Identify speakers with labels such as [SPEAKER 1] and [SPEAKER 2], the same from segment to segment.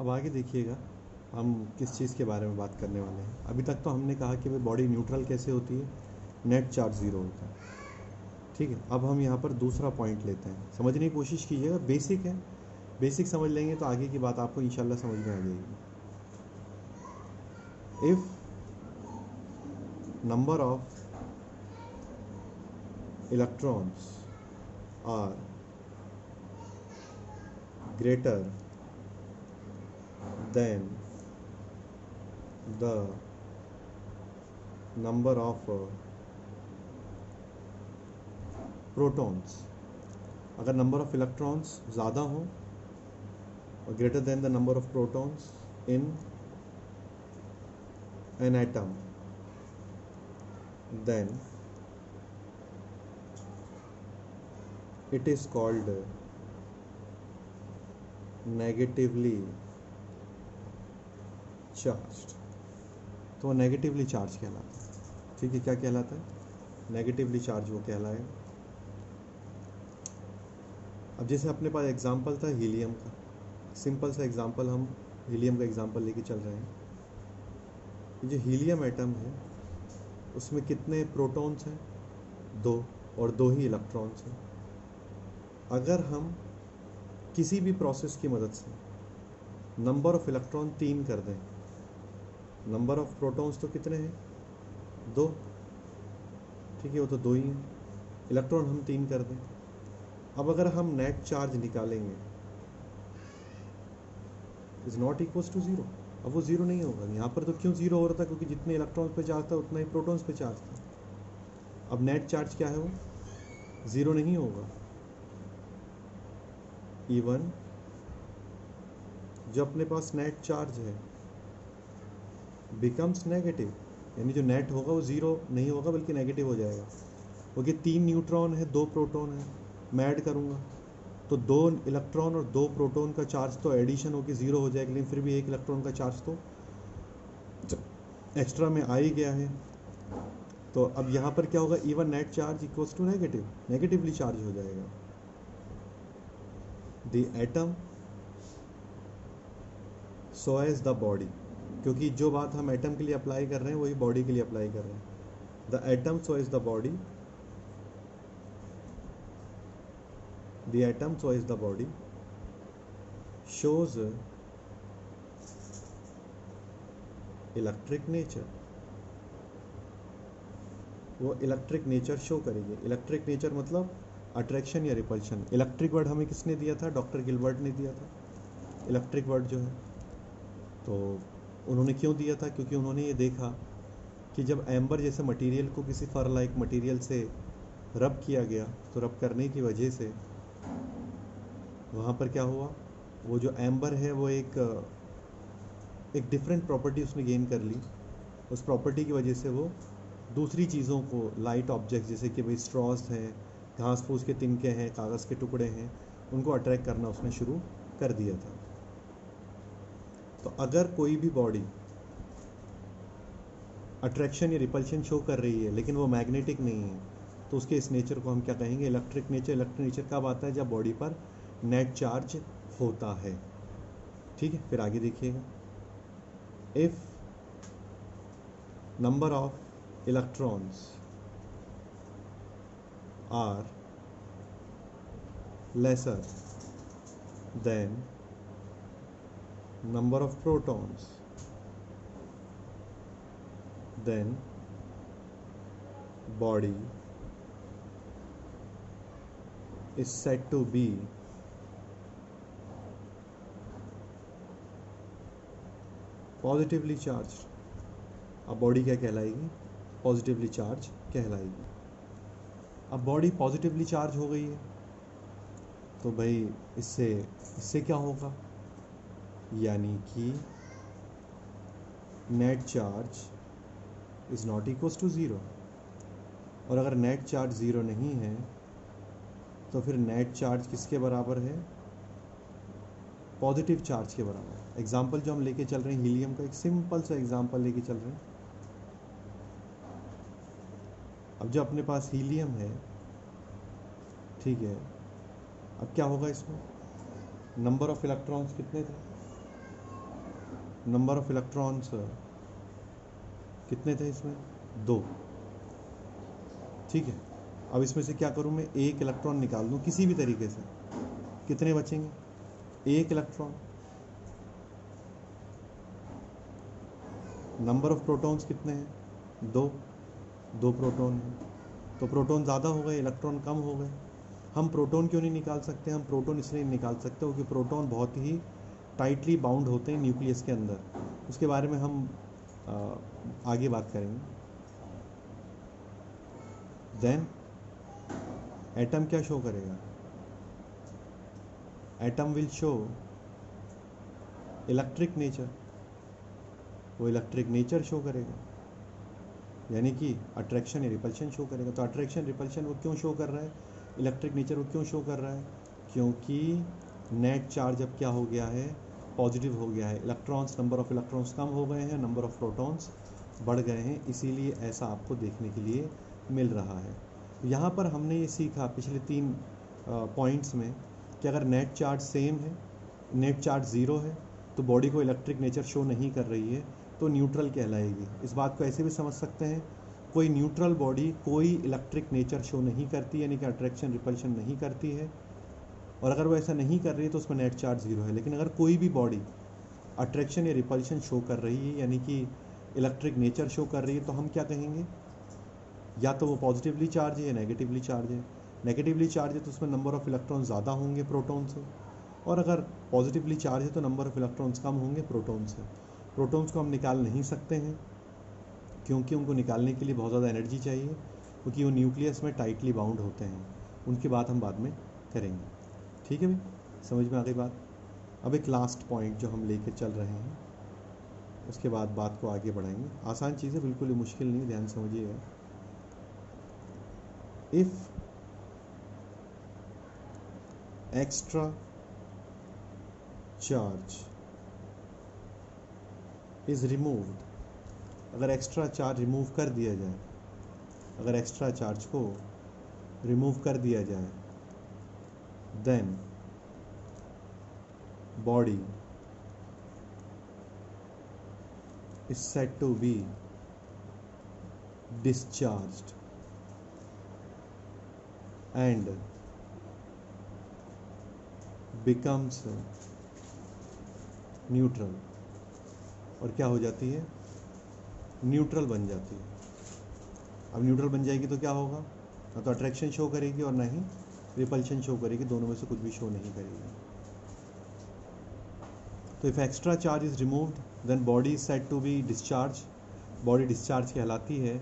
[SPEAKER 1] अब आगे देखिएगा हम किस चीज़ के बारे में बात करने वाले हैं। अभी तक तो हमने कहा कि भाई बॉडी न्यूट्रल कैसे होती है, नेट चार्ज ज़ीरो होता है। ठीक है, अब हम यहाँ पर दूसरा पॉइंट लेते हैं, समझने की कोशिश कीजिएगा। बेसिक है, बेसिक समझ लेंगे तो आगे की बात आपको इंशाल्लाह समझ में आ जाएगी। If number of electrons are greater than the number of protons, अगर नंबर ऑफ इलेक्ट्रॉन्स ज़्यादा हो और greater than the number of protons in an atom, then it is called negatively charged. तो वो नेगेटिवली चार्ज कहलाता है। ठीक है, क्या कहलाता है? नेगेटिवली चार्ज वो कहलाएगा। अब जैसे अपने पास एग्जांपल था हीलियम का, सिंपल सा एग्जांपल, हम हीलियम का एग्जांपल लेके चल रहे हैं। ये जो हीलियम एटम है उसमें कितने प्रोटॉन्स हैं? 2, और 2 ही इलेक्ट्रॉन्स हैं। अगर हम किसी भी प्रोसेस की मदद से नंबर ऑफ इलेक्ट्रॉन 3 कर दें, नंबर ऑफ प्रोटॉन्स तो कितने हैं? 2। ठीक है, वो तो 2 ही हैं। इलेक्ट्रॉन हम 3 कर दें। अब अगर हम नेट चार्ज निकालेंगे, is not equals to zero. अब वो ज़ीरो नहीं होगा। यहाँ पर तो क्यों ज़ीरो हो रहा था? क्योंकि जितने इलेक्ट्रॉन्स पे चार्ज था उतना ही प्रोटॉन्स पे चार्ज था। अब नेट चार्ज क्या है? वो ज़ीरो नहीं होगा। इवन जो अपने पास नेट चार्ज है बिकम्स नेगेटिव, यानी जो नेट होगा वो ज़ीरो नहीं होगा बल्कि नेगेटिव हो जाएगा। क्योंकि 3 न्यूट्रॉन है, 2 प्रोटॉन है, मैं ऐड करूँगा तो 2 इलेक्ट्रॉन और 2 प्रोटॉन का चार्ज तो एडिशन होकर ज़ीरो हो जाएगा, लेकिन फिर भी 1 इलेक्ट्रॉन का चार्ज तो एक्स्ट्रा में आ ही गया है। तो अब यहाँ पर क्या होगा? Even net charge equals to negative, negatively charge हो जाएगा। The atom so as the body, क्योंकि जो बात हम एटम के लिए अप्लाई कर रहे हैं वही बॉडी के लिए अप्लाई कर रहे हैं। The atom so as the body, the atom so as the body shows electric nature. वो इलेक्ट्रिक नेचर शो करेगी। इलेक्ट्रिक नेचर मतलब अट्रैक्शन या रिपल्शन। इलेक्ट्रिक वर्ड हमें किसने दिया था? डॉक्टर गिलबर्ट ने दिया था इलेक्ट्रिक वर्ड जो है। तो उन्होंने क्यों दिया था? क्योंकि उन्होंने ये देखा कि जब एम्बर जैसे मटेरियल को किसी फर लाइक मटेरियल से रब किया गया तो रब करने की वजह से वहाँ पर क्या हुआ? वो जो एम्बर है वो एक डिफरेंट प्रॉपर्टी उसने गेन कर ली। उस प्रॉपर्टी की वजह से वो दूसरी चीज़ों को, लाइट ऑब्जेक्ट्स जैसे कि भाई स्ट्रॉस हैं, घास फूस के तिनके हैं, कागज़ के टुकड़े हैं, उनको अट्रैक्ट करना उसने शुरू कर दिया था। तो अगर कोई भी बॉडी अट्रैक्शन या रिपल्शन शो कर रही है लेकिन वो मैग्नेटिक नहीं है तो उसके इस नेचर को हम क्या कहेंगे? Electric nature. इलेक्ट्रिक नेचर कब आता है? जब बॉडी पर नेट चार्ज होता है। ठीक है, फिर आगे देखिएगा। If number of electrons are lesser than number of protons, then body is said to be positively charged। अब बॉडी क्या कहलाएगी? पॉजिटिवली चार्ज कहलाएगी। अब बॉडी पॉजिटिवली चार्ज हो गई है तो भाई इससे क्या होगा? यानी कि net charge is not equals to zero. और अगर नेट चार्ज ज़ीरो नहीं है तो फिर नेट चार्ज किसके बराबर है? पॉजिटिव चार्ज के बराबर। एग्जाम्पल जो हम लेके चल रहे हैं हीलियम का, एक सिंपल सा एग्जाम्पल लेके चल रहे हैं। अब जो अपने पास हीलियम है, ठीक है, अब क्या होगा इसमें? नंबर ऑफ इलेक्ट्रॉन्स कितने थे? नंबर ऑफ इलेक्ट्रॉन्स कितने थे इसमें? 2। ठीक है, अब इसमें से क्या करूं मैं? एक इलेक्ट्रॉन निकाल दूं किसी भी तरीके से, कितने बचेंगे? एक इलेक्ट्रॉन। नंबर ऑफ प्रोटॉन्स कितने हैं? 2। 2 प्रोटॉन हैं, तो प्रोटॉन ज़्यादा हो गए, इलेक्ट्रॉन कम हो गए। हम प्रोटॉन क्यों नहीं निकाल सकते? हम प्रोटॉन इसलिए नहीं निकाल सकते क्योंकि प्रोटॉन बहुत ही टाइटली बाउंड होते हैं न्यूक्लियस के अंदर। उसके बारे में हम आगे बात करेंगे। देन एटम क्या शो करेगा? Atom will show electric nature. वो इलेक्ट्रिक नेचर शो करेगा, यानी कि अट्रैक्शन या रिपल्शन शो करेगा। तो अट्रैक्शन रिपल्शन वो क्यों शो कर रहा है? इलेक्ट्रिक नेचर वो क्यों शो कर रहा है? क्योंकि नेट चार्ज अब क्या हो गया है? पॉजिटिव हो गया है। इलेक्ट्रॉन्स, नंबर ऑफ इलेक्ट्रॉन्स कम हो गए हैं, नंबर ऑफ प्रोटॉन्स बढ़ गए हैं, इसीलिए ऐसा आपको देखने के लिए मिल रहा है। यहाँ पर हमने ये सीखा पिछले 3 पॉइंट्स में कि अगर नेट चार्ज सेम है, नेट चार्ज 0 है, तो बॉडी को इलेक्ट्रिक नेचर शो नहीं कर रही है, तो न्यूट्रल कहलाएगी। इस बात को ऐसे भी समझ सकते हैं, कोई न्यूट्रल बॉडी कोई इलेक्ट्रिक नेचर शो नहीं करती, यानी कि अट्रैक्शन रिपल्शन नहीं करती है, और अगर वो ऐसा नहीं कर रही है तो उसमें नेट चार्ज 0 है। लेकिन अगर कोई भी बॉडी अट्रैक्शन या रिपल्शन शो कर रही है, यानी कि इलेक्ट्रिक नेचर शो कर रही है, तो हम क्या कहेंगे? या तो वो पॉजिटिवली चार्ज है या नेगेटिवली चार्ज है। नेगेटिवली चार्ज है तो उसमें नंबर ऑफ इलेक्ट्रॉन ज़्यादा होंगे प्रोटॉन से, और अगर पॉजिटिवली चार्ज है तो नंबर ऑफ इलेक्ट्रॉन्स कम होंगे प्रोटॉन से। प्रोटॉन्स को हम निकाल नहीं सकते हैं क्योंकि उनको निकालने के लिए बहुत ज़्यादा एनर्जी चाहिए, क्योंकि वो न्यूक्लियस में टाइटली बाउंड होते हैं। उनकी बात हम बाद में करेंगे। ठीक है भाई, समझ में आ गई बात? अब एक लास्ट पॉइंट जो हम लेके चल रहे हैं, उसके बाद बात को आगे बढ़ाएंगे। आसान चीज़ है, बिल्कुल ही मुश्किल नहीं, ध्यान समझिएगा। If extra charge is removed, अगर एक्स्ट्रा चार्ज रिमूव कर दिया जाए, अगर एक्स्ट्रा चार्ज को रिमूव कर दिया जाए, then body is said to be discharged and becomes neutral, और क्या हो जाती है? न्यूट्रल बन जाती है। अब न्यूट्रल बन जाएगी तो क्या होगा? ना तो अट्रैक्शन शो करेगी और ना ही रिपल्शन शो करेगी, दोनों में से कुछ भी शो नहीं करेगी। तो if extra charge is removed then body is said to be discharge, body discharge कहलाती है,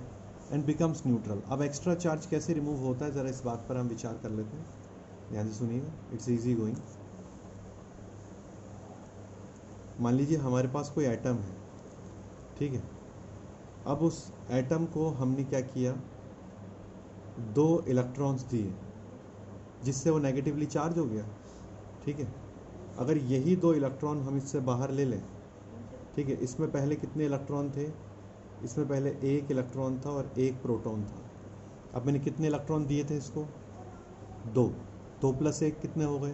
[SPEAKER 1] एंड बिकम्स न्यूट्रल। अब एक्स्ट्रा चार्ज कैसे रिमूव होता है, ज़रा इस बात पर हम विचार कर लेते हैं, ध्यान से सुनिएगा, इट्स इजी गोइंग। मान लीजिए हमारे पास कोई एटम है, ठीक है। अब उस एटम को हमने क्या किया? 2 इलेक्ट्रॉन्स दिए, जिससे वो नेगेटिवली चार्ज हो गया, ठीक है। अगर यही 2 इलेक्ट्रॉन हम इससे बाहर ले लें, ठीक है, इसमें पहले कितने इलेक्ट्रॉन थे? इसमें पहले 1 इलेक्ट्रॉन था और 1 प्रोटॉन था। अब मैंने कितने इलेक्ट्रॉन दिए थे इसको? 2। 2 + 1 कितने हो गए?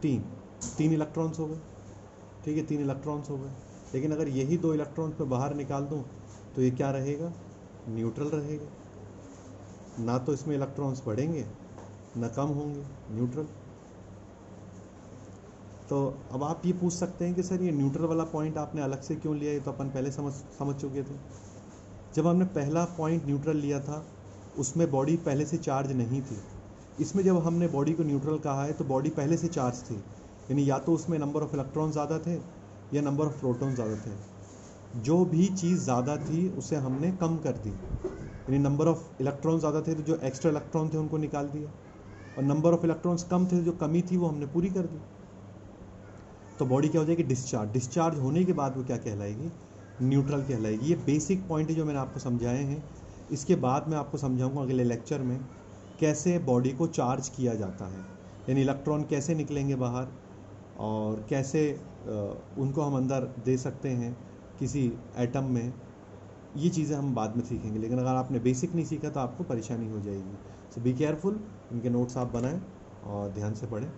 [SPEAKER 1] 3 इलेक्ट्रॉन्स हो गए, ठीक है, 3 इलेक्ट्रॉन्स हो गए। लेकिन अगर यही 2 इलेक्ट्रॉन्स मैं बाहर निकाल दूं तो ये क्या रहेगा? न्यूट्रल रहेगा। ना तो इसमें इलेक्ट्रॉन्स बढ़ेंगे ना कम होंगे, न्यूट्रल। तो अब आप ये पूछ सकते हैं कि सर ये न्यूट्रल वाला पॉइंट आपने अलग से क्यों लिया? ये तो अपन पहले समझ चुके थे। जब हमने पहला पॉइंट न्यूट्रल लिया था उसमें बॉडी पहले से चार्ज नहीं थी। इसमें जब हमने बॉडी को न्यूट्रल कहा है तो बॉडी पहले से चार्ज थी, यानी या तो उसमें नंबर ऑफ इलेक्ट्रॉन ज़्यादा थे या नंबर ऑफ प्रोटॉन ज़्यादा थे। जो भी चीज़ ज़्यादा थी उसे हमने कम कर दी, यानी नंबर ऑफ इलेक्ट्रॉन ज़्यादा थे तो जो एक्स्ट्रा इलेक्ट्रॉन थे उनको निकाल दिया, और नंबर ऑफ इलेक्ट्रॉन्स कम थे, जो कमी थी वो हमने पूरी कर दी। तो बॉडी क्या हो जाएगी? डिस्चार्ज। डिस्चार्ज होने के बाद वो क्या कहलाएगी? न्यूट्रल कहलाएगी। ये बेसिक पॉइंट है जो मैंने आपको समझाए हैं। इसके बाद मैं आपको समझाऊंगा अगले लेक्चर में कैसे बॉडी को चार्ज किया जाता है, यानी इलेक्ट्रॉन कैसे निकलेंगे बाहर और कैसे उनको हम अंदर दे सकते हैं किसी एटम में। ये चीज़ें हम बाद में सीखेंगे, लेकिन अगर आपने बेसिक नहीं सीखा तो आपको परेशानी हो जाएगी। सो बी केयरफुल, इनके नोट्स आप बनाएं और ध्यान से पढ़ें।